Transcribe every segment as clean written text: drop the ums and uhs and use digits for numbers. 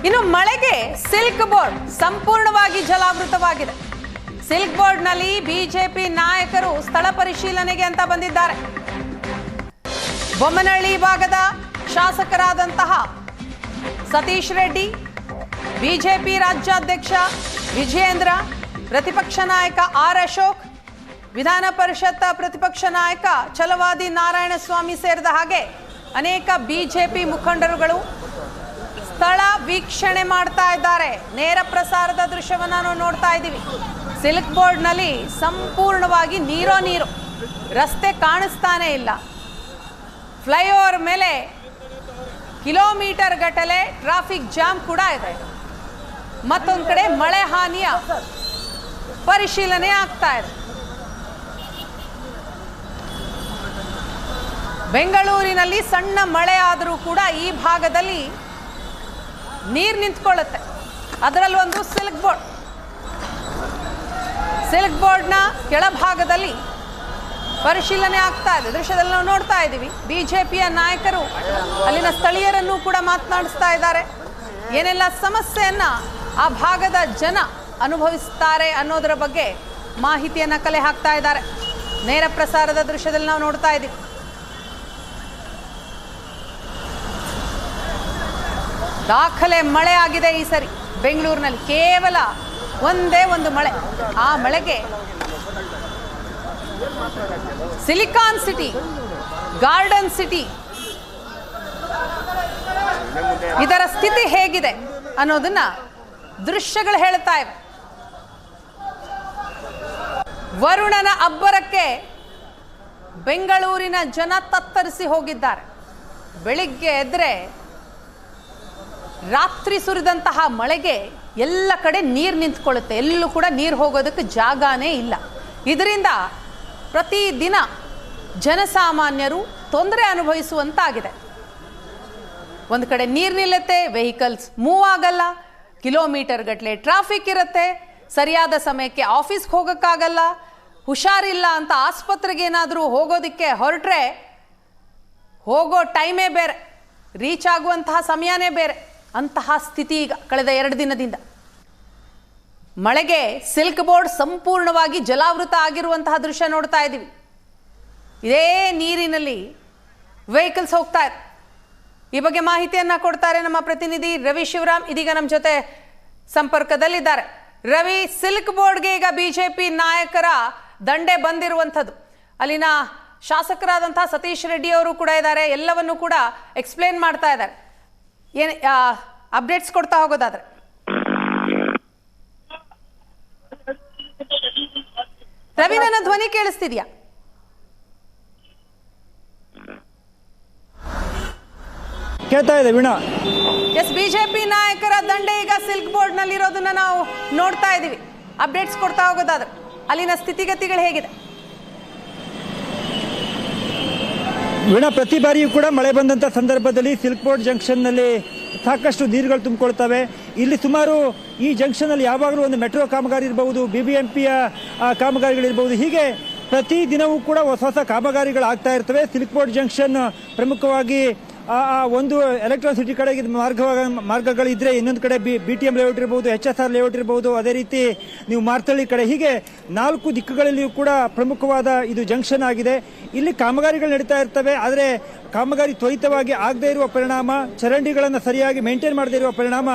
ಇನ್ನು ಮಳೆಗೆ silk board ಸಂಪೂರ್ಣವಾಗಿ ಜಲಾವೃತವಾಗಿದೆ. ಸಿಲ್ಕ್ ಬೋರ್ಡ್ನಲ್ಲಿ ಬಿಜೆಪಿ ನಾಯಕರು ಸ್ಥಳ ಪರಿಶೀಲನೆಗೆ ಅಂತ ಬಂದಿದ್ದಾರೆ. ಬೊಮ್ಮನಹಳ್ಳಿ ಭಾಗದ ಶಾಸಕರಾದಂತಹ ಸತೀಶ್ ರೆಡ್ಡಿ, ಬಿಜೆಪಿ ರಾಜ್ಯಾಧ್ಯಕ್ಷ ವಿಜಯೇಂದ್ರ, ಪ್ರತಿಪಕ್ಷ ನಾಯಕ ಆರ್ ಅಶೋಕ್, ವಿಧಾನ ಪರಿಷತ್ ಪ್ರತಿಪಕ್ಷ ನಾಯಕ ಛಲವಾದಿ ನಾರಾಯಣಸ್ವಾಮಿ ಸೇರಿದ ಹಾಗೆ ಅನೇಕ ಬಿಜೆಪಿ ಮುಖಂಡರುಗಳು ಸ್ಥಳ ವೀಕ್ಷಣೆ ಮಾಡ್ತಾ ಇದ್ದಾರೆ. ನೇರ ಪ್ರಸಾರದ ದೃಶ್ಯವನ್ನು ನಾವು ನೋಡ್ತಾ ಇದ್ದೀವಿ. ಸಿಲ್ಕ್ ಬೋರ್ಡ್ನಲ್ಲಿ ಸಂಪೂರ್ಣವಾಗಿ ನೀರು, ರಸ್ತೆ ಕಾಣಿಸ್ತಾನೆ ಇಲ್ಲ. ಫ್ಲೈಓವರ್ ಮೇಲೆ ಕಿಲೋಮೀಟರ್ ಗಟ್ಟಲೆ ಟ್ರಾಫಿಕ್ ಜಾಮ್ ಕೂಡ ಇದೆ. ಮತ್ತೊಂದು ಕಡೆ ಮಳೆ ಹಾನಿಯ ಪರಿಶೀಲನೆ ಆಗ್ತಾ ಇದೆ. ಬೆಂಗಳೂರಿನಲ್ಲಿ ಸಣ್ಣ ಮಳೆ ಆದರೂ ಕೂಡ ಈ ಭಾಗದಲ್ಲಿ ನೀರು ನಿಂತ್ಕೊಳ್ಳುತ್ತೆ. ಅದರಲ್ಲಿ ಒಂದು ಸಿಲ್ಕ್ ಬೋರ್ಡ್ನ ಕೆಳಭಾಗದಲ್ಲಿ ಪರಿಶೀಲನೆ ಆಗ್ತಾ ಇದೆ. ದೃಶ್ಯದಲ್ಲಿ ನಾವು ನೋಡ್ತಾ ಇದ್ದೀವಿ. ಬಿಜೆಪಿಯ ನಾಯಕರು ಅಲ್ಲಿನ ಸ್ಥಳೀಯರನ್ನು ಕೂಡ ಮಾತನಾಡಿಸ್ತಾ ಇದ್ದಾರೆ. ಏನೆಲ್ಲ ಸಮಸ್ಯೆಯನ್ನ ಆ ಭಾಗದ ಜನ ಅನುಭವಿಸ್ತಾರೆ ಅನ್ನೋದರ ಬಗ್ಗೆ ಮಾಹಿತಿಯನ್ನ ಕಲೆ ಹಾಕ್ತಾ ಇದ್ದಾರೆ. ನೇರ ಪ್ರಸಾರದ ದೃಶ್ಯದಲ್ಲಿ ನಾವು ನೋಡ್ತಾ ಇದ್ದೀವಿ. ದಾಖಲೆ ಮಳೆ ಆಗಿದೆ ಈ ಸರಿ ಬೆಂಗಳೂರಿನಲ್ಲಿ. ಕೇವಲ ಒಂದೇ ಒಂದು ಮಳೆ. ಆ ಮಳೆಗೆ ಸಿಲಿಕಾನ್ ಸಿಟಿ, ಗಾರ್ಡನ್ ಸಿಟಿ ಇದರ ಸ್ಥಿತಿ ಹೇಗಿದೆ ಅನ್ನೋದನ್ನ ದೃಶ್ಯಗಳು ಹೇಳ್ತಾ ಇವೆ. ವರುಣನ ಅಬ್ಬರಕ್ಕೆ ಬೆಂಗಳೂರಿನ ಜನ ತತ್ತರಿಸಿ ಹೋಗಿದ್ದಾರೆ. ಬೆಳಿಗ್ಗೆ ಎದ್ರೆ ರಾತ್ರಿ ಸುರಿದಂತಹ ಮಳೆಗೆ ಎಲ್ಲ ಕಡೆ ನೀರು ನಿಂತ್ಕೊಳ್ಳುತ್ತೆ. ಎಲ್ಲೂ ಕೂಡ ನೀರು ಹೋಗೋದಕ್ಕೆ ಜಾಗನೇ ಇಲ್ಲ. ಇದರಿಂದ ಪ್ರತಿದಿನ ಜನಸಾಮಾನ್ಯರು ತೊಂದರೆ ಅನುಭವಿಸುವಂತಾಗಿದೆ. ಒಂದು ಕಡೆ ನೀರು ನಿಲ್ಲುತ್ತೆ, ವೆಹಿಕಲ್ಸ್ ಮೂವ್ ಆಗಲ್ಲ, ಕಿಲೋಮೀಟರ್ ಗಟ್ಟಲೆ ಟ್ರಾಫಿಕ್ ಇರುತ್ತೆ, ಸರಿಯಾದ ಸಮಯಕ್ಕೆ ಆಫೀಸ್ಗೆ ಹೋಗೋಕ್ಕಾಗಲ್ಲ, ಹುಷಾರಿಲ್ಲ ಅಂತ ಆಸ್ಪತ್ರೆಗೆ ಏನಾದರೂ ಹೋಗೋದಕ್ಕೆ ಹೊರಟ್ರೆ ಹೋಗೋ ಟೈಮೇ ಬೇರೆ, ರೀಚ್ ಆಗುವಂತಹ ಸಮಯನೇ ಬೇರೆ. ಅಂತಹ ಸ್ಥಿತಿ ಈಗ ಕಳೆದ 2 ದಿನದಿಂದ. ಮಳೆಗೆ ಸಿಲ್ಕ್ ಬೋರ್ಡ್ ಸಂಪೂರ್ಣವಾಗಿ ಜಲಾವೃತ ಆಗಿರುವಂತಹ ದೃಶ್ಯ ನೋಡ್ತಾ ಇದ್ದೀವಿ. ಇದೇ ನೀರಿನಲ್ಲಿ ವೆಹಿಕಲ್ಸ್ ಹೋಗ್ತಾ ಇದೆ. ಈ ಬಗ್ಗೆ ಮಾಹಿತಿಯನ್ನ ಕೊಡ್ತಾರೆ ನಮ್ಮ ಪ್ರತಿನಿಧಿ ರವಿ ಶಿವರಾಮ್. ಇದೀಗ ನಮ್ಮ ಜೊತೆ ಸಂಪರ್ಕದಲ್ಲಿದ್ದಾರೆ. ರವಿ, ಸಿಲ್ಕ್ ಬೋರ್ಡ್ಗೆ ಈಗ ಬಿಜೆಪಿ ನಾಯಕರ ದಂಡೆ ಬಂದಿರುವಂಥದ್ದು. ಅಲ್ಲಿನ ಶಾಸಕರಾದಂತಹ ಸತೀಶ್ ರೆಡ್ಡಿ ಅವರು ಕೂಡ ಇದ್ದಾರೆ. ಎಲ್ಲವನ್ನು ಕೂಡ ಎಕ್ಸ್ಪ್ಲೇನ್ ಮಾಡ್ತಾ ಇದ್ದಾರೆ. ಏನು ಅಪ್ಡೇಟ್ಸ್ ಕೊಡ್ತಾ ಹೋಗೋದಾದ್ರೆ? ರವಿ, ನನ್ನ ಧ್ವನಿ ಕೇಳಿಸ್ತಿದ್ಯಾ? ಕೇಳ್ತಾ ಇದೆ ವೀಣಾ. ಎಸ್, ಬಿಜೆಪಿ ನಾಯಕರ ದಂಡೆ ಈಗ ಸಿಲ್ಕ್ ಬೋರ್ಡ್ ನಲ್ಲಿ ಇರೋದನ್ನ ನಾವು ನೋಡ್ತಾ ಇದೀವಿ. ಅಪ್ಡೇಟ್ಸ್ ಕೊಡ್ತಾ ಹೋಗೋದಾದ್ರೆ ಅಲ್ಲಿನ ಸ್ಥಿತಿಗತಿಗಳು ಹೇಗಿದೆ? ವೀಣಾ, ಪ್ರತಿ ಬಾರಿಯೂ ಕೂಡ ಮಳೆ ಬಂದಂಥ ಸಂದರ್ಭದಲ್ಲಿ ಸಿಲ್ಕ್ ಬೋರ್ಡ್ ಜಂಕ್ಷನ್ನಲ್ಲಿ ಸಾಕಷ್ಟು ನೀರುಗಳು ತುಂಬಿಕೊಳ್ತವೆ. ಇಲ್ಲಿ ಸುಮಾರು ಈ ಜಂಕ್ಷನ್ನಲ್ಲಿ ಯಾವಾಗಲೂ ಒಂದು ಮೆಟ್ರೋ ಕಾಮಗಾರಿ ಇರಬಹುದು, BBMPಯ ಕಾಮಗಾರಿಗಳಿರ್ಬೋದು. ಹೀಗೆ ಪ್ರತಿ ದಿನವೂ ಕೂಡ ಹೊಸ ಕಾಮಗಾರಿಗಳು ಆಗ್ತಾ ಇರ್ತವೆ. ಸಿಲ್ಕ್ ಬೋರ್ಡ್ ಜಂಕ್ಷನ್ ಪ್ರಮುಖವಾಗಿ ಒಂದು ಎಲೆಕ್ಟ್ರಾನಿಸಿಟಿ ಕಡೆಗೆ ಮಾರ್ಗಗಳಿದ್ರೆ, ಇನ್ನೊಂದು ಕಡೆ BTM ಲೇಔಟ್ ಇರಬಹುದು, HSR ಲೇಔಟ್ ಇರಬಹುದು, ಅದೇ ರೀತಿ ನೀವು ಮಾರ್ತಳ್ಳಿ ಕಡೆ, ಹೀಗೆ 4 ದಿಕ್ಕುಗಳಲ್ಲಿಯೂ ಕೂಡ ಪ್ರಮುಖವಾದ ಇದು ಜಂಕ್ಷನ್ ಆಗಿದೆ. ಇಲ್ಲಿ ಕಾಮಗಾರಿಗಳು ನಡೀತಾ ಇರ್ತವೆ. ಆದರೆ ಕಾಮಗಾರಿ ತ್ವರಿತವಾಗಿ ಆಗದೇ ಇರುವ ಪರಿಣಾಮ, ಚರಂಡಿಗಳನ್ನು ಸರಿಯಾಗಿ ಮೇಂಟೈನ್ ಮಾಡದೇ ಇರುವ ಪರಿಣಾಮ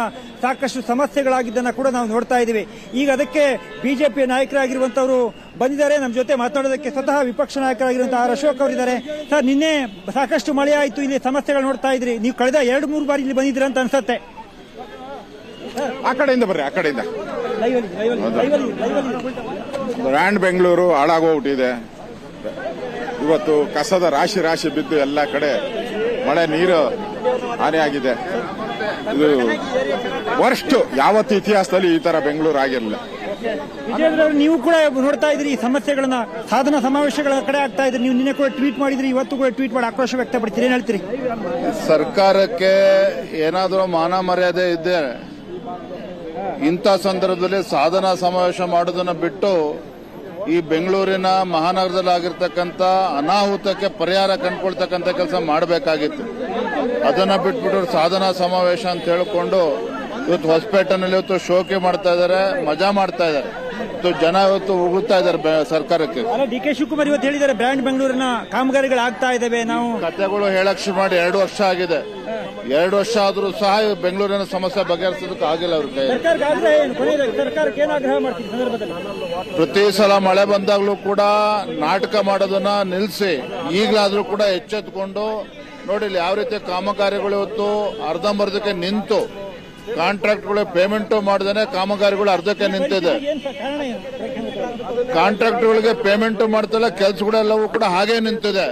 ಸಾಕಷ್ಟು ಸಮಸ್ಯೆಗಳಾಗಿದ್ದನ್ನು ಕೂಡ ನಾವು ನೋಡ್ತಾ ಇದ್ದೀವಿ. ಈಗ ಅದಕ್ಕೆ ಬಿಜೆಪಿಯ ನಾಯಕರಾಗಿರುವಂತವರು ಬಂದಿದ್ದಾರೆ. ನಮ್ಮ ಜೊತೆ ಮಾತನಾಡೋದಕ್ಕೆ ಸ್ವತಃ ವಿಪಕ್ಷ ನಾಯಕರಾಗಿರುವಂತಹ ಆರ್ ಅಶೋಕ್ ಅವರಿದ್ದಾರೆ. ಸರ್, ನಿನ್ನೆ ಸಾಕಷ್ಟು ಮಳೆ ಆಯಿತು, ಇಲ್ಲಿ ಸಮಸ್ಯೆಗಳು ನೋಡ್ತಾ ಇದ್ರಿ. ನೀವು ಕಳೆದ 2-3 ಬಾರಿ ಇಲ್ಲಿ ಬಂದಿದ್ದೀರಾ ಅಂತ ಅನ್ಸುತ್ತೆ. ಆ ಕಡೆಯಿಂದ ಬರ್ರಿ, ಆ ಕಡೆಯಿಂದ. ಬ್ರ್ಯಾಂಡ್ ಬೆಂಗಳೂರು ಹಾಳಾಗೋಗ್ಬಿಟ್ಟಿದೆ. ಇವತ್ತು ಕಸದ ರಾಶಿ ಬಿದ್ದು ಎಲ್ಲ ಕಡೆ ಮಳೆ ನೀರು ಹಾನಿಯಾಗಿದೆ. ಇದು ವರ್ಸ್ಟ್. ಯಾವತ್ತು ಇತಿಹಾಸದಲ್ಲಿ ಈ ತರ ಬೆಂಗಳೂರು ಆಗಿರಲಿಲ್ಲ. ನೀವು ಕೂಡ ನೋಡ್ತಾ ಇದ್ರಿ ಈ ಸಮಸ್ಯೆಗಳನ್ನ. ಸಾಧನ ಸಮಾವೇಶಗಳ ಕಡೆ ಆಗ್ತಾ ಇದ್ರಿ. ನೀವು ನಿನ್ನೆ ಕೂಡ ಟ್ವೀಟ್ ಮಾಡಿದ್ರಿ, ಇವತ್ತು ಕೂಡ ಟ್ವೀಟ್ ಮಾಡಿ ಆಕ್ರೋಶ ವ್ಯಕ್ತಪಡ್ತೀರಿ. ಏನ್ ಹೇಳ್ತೀರಿ? ಸರ್ಕಾರಕ್ಕೆ ಏನಾದರೂ ಮಾನ ಮರ್ಯಾದೆ ಇದ್ದೆ ಇಂಥ ಸಂದರ್ಭದಲ್ಲಿ ಸಾಧನ ಸಮಾವೇಶ ಮಾಡೋದನ್ನ ಬಿಟ್ಟು ಈ ಬೆಂಗಳೂರಿನ ಮಹಾನಗರದಲ್ಲಿ ಆಗಿರ್ತಕ್ಕಂಥ ಅನಾಹುತಕ್ಕೆ ಪರಿಹಾರ ಕಂಡುಕೊಳ್ತಕ್ಕಂಥ ಕೆಲಸ ಮಾಡಬೇಕಾಗಿತ್ತು. ಅದನ್ನ ಬಿಟ್ಬಿಟ್ಟು ಸಾಧನಾ ಸಮಾವೇಶ ಅಂತ ಹೇಳಿಕೊಂಡು ಇವತ್ತು ಹೊಸಪೇಟೆನಲ್ಲಿ ಇವತ್ತು ಶೋಕಿ ಮಾಡ್ತಾ ಇದ್ದಾರೆ, ಮಜಾ ಮಾಡ್ತಾ ಇದ್ದಾರೆ. ಇವತ್ತು ಜನ ಇವತ್ತು ಉಗುಳ್ತಾ ಇದ್ದಾರೆ ಸರ್ಕಾರಕ್ಕೆ. ಅಲ್ಲ, ಡಿ ಕೆ ಶಿವಕುಮಾರ್ ಇವತ್ತು ಹೇಳಿದ್ದಾರೆ ಬ್ರ್ಯಾಂಡ್ ಬೆಂಗಳೂರಿನ ಕಾಮಗಾರಿಗಳು ಆಗ್ತಾ ಇದ್ದಾವೆ. ನಾವು ಕತೆಗಳು ಹೇಳಕ್ ಶುರು ಮಾಡಿ 2 ವರ್ಷ ಆಗಿದೆ. 2 ವರ್ಷ ಆದ್ರೂ ಸಹ ಬೆಂಗಳೂರಿನ ಸಮಸ್ಯೆ ಬಗೆಹರಿಸೋದಕ್ಕೆ ಆಗಿಲ್ಲ ಅವ್ರ ಕೈ. ಸರ್ಕಾರಕ್ಕೆ ಆಗ್ರಹ ಏನು? ಕೊನೆಯದಾಗಿ ಸರ್ಕಾರಕ್ಕೆ ಏನು ಆಗ್ರಹ ಮಾಡ್ತೀವಿ ಸಂದರ್ಭದಲ್ಲಿ? ಪ್ರತಿ ಸಲ ಮಳೆ ಬಂದಾಗ್ಲೂ ಕೂಡ ನಾಟಕ ಮಾಡೋದನ್ನ ನಿಲ್ಲಿಸಿ ಈಗಲಾದ್ರೂ ಕೂಡ ಎಚ್ಚೆತ್ಕೊಂಡು ನೋಡಿ ಇಲ್ಲಿ ಯಾವ ರೀತಿ ಕಾಮಗಾರಿಗಳು ಇವತ್ತು ಅರ್ಧಂಬರ್ಧಕ್ಕೆ ನಿಂತು ಕಾಂಟ್ರಾಕ್ಟ್ಗಳು ಪೇಮೆಂಟ್ ಮಾಡದೇನೆ ಕಾಮಗಾರಿಗಳು ಅರ್ಧಕ್ಕೆ ನಿಂತಿದೆ. ಕಾಂಟ್ರಾಕ್ಟ್ಗಳಿಗೆ ಪೇಮೆಂಟ್ ಮಾಡ್ತಿಲ್ಲ, ಕೆಲಸಗಳೆಲ್ಲವೂ ಕೂಡ ಹಾಗೆ ನಿಂತಿದೆ.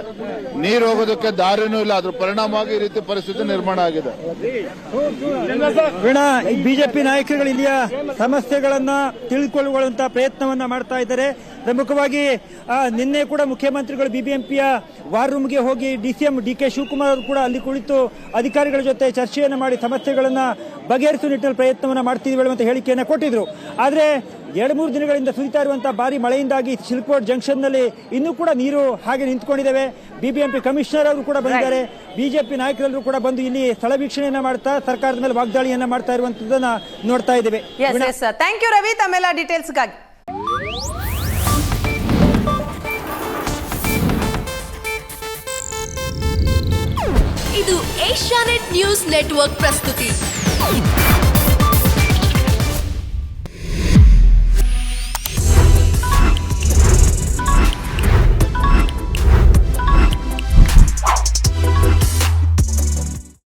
ನೀರು ಹೋಗೋದಕ್ಕೆ ದಾರಿನೂ ಇಲ್ಲ. ಅದ್ರ ಪರಿಣಾಮವಾಗಿ ಈ ರೀತಿ ಪರಿಸ್ಥಿತಿ ನಿರ್ಮಾಣ ಆಗಿದೆ. ವೀಣಾ, ಬಿಜೆಪಿ ನಾಯಕರುಗಳು ಇಲ್ಲಿಯ ಸಮಸ್ಯೆಗಳನ್ನ ತಿಳಿದುಕೊಳ್ಳುವಂತ ಪ್ರಯತ್ನವನ್ನ ಮಾಡ್ತಾ ಇದ್ದಾರೆ. ಪ್ರಮುಖವಾಗಿ ನಿನ್ನೆ ಕೂಡ ಮುಖ್ಯಮಂತ್ರಿಗಳು ಬಿಬಿಎಂಪಿಯ ವಾರ್ ರೂಮ್ಗೆ ಹೋಗಿ ಡಿಸಿಎಂ ಡಿ ಕೆ ಶಿವಕುಮಾರ್ ಅವರು ಕೂಡ ಅಲ್ಲಿ ಕುಳಿತು ಅಧಿಕಾರಿಗಳ ಜೊತೆ ಚರ್ಚೆಯನ್ನು ಮಾಡಿ ಸಮಸ್ಯೆಗಳನ್ನ ಬಗೆಹರಿಸುವ ನಿಟ್ಟಿನಲ್ಲಿ ಪ್ರಯತ್ನವನ್ನ ಮಾಡ್ತಿದ್ದೀವಿ ಅಂತ ಹೇಳಿಕೆಯನ್ನು ಕೊಟ್ಟಿದ್ರು. ಆದರೆ 2-3 ದಿನಗಳಿಂದ ಸುರಿತಾ ಇರುವಂತಹ ಭಾರಿ ಮಳೆಯಿಂದಾಗಿ ಸಿಲ್ಕ್ ಬೋರ್ಡ್ ಜಂಕ್ಷನ್ನಲ್ಲಿ ಇನ್ನೂ ಕೂಡ ನೀರು ಹಾಗೆ ನಿಂತ್ಕೊಂಡಿದ್ದೇವೆ. ಬಿಬಿಎಂಪಿ ಕಮಿಷನರ್ ಅವರು ಕೂಡ ಬಂದಿದ್ದಾರೆ. ಬಿಜೆಪಿ ನಾಯಕರೆಲ್ಲರೂ ಕೂಡ ಬಂದು ಇಲ್ಲಿ ಸ್ಥಳ ವೀಕ್ಷಣೆಯನ್ನ ಮಾಡ್ತಾ ಸರ್ಕಾರದ ಮೇಲೆ ವಾಗ್ದಾಳಿಯನ್ನ ಮಾಡ್ತಾ ಇರುವಂತದ್ದನ್ನ ನೋಡ್ತಾ ಇದ್ದೇವೆ. ಥ್ಯಾಂಕ್ ಯು ರವಿ, ತಮ್ಮೆಲ್ಲ ಡೀಟೇಲ್ಸ್ಗಾಗಿ. ಇದು ಏಷ್ಯಾನೆಟ್ ನ್ಯೂಸ್ ನೆಟ್ವರ್ಕ್ ಪ್ರಸ್ತುತಿ.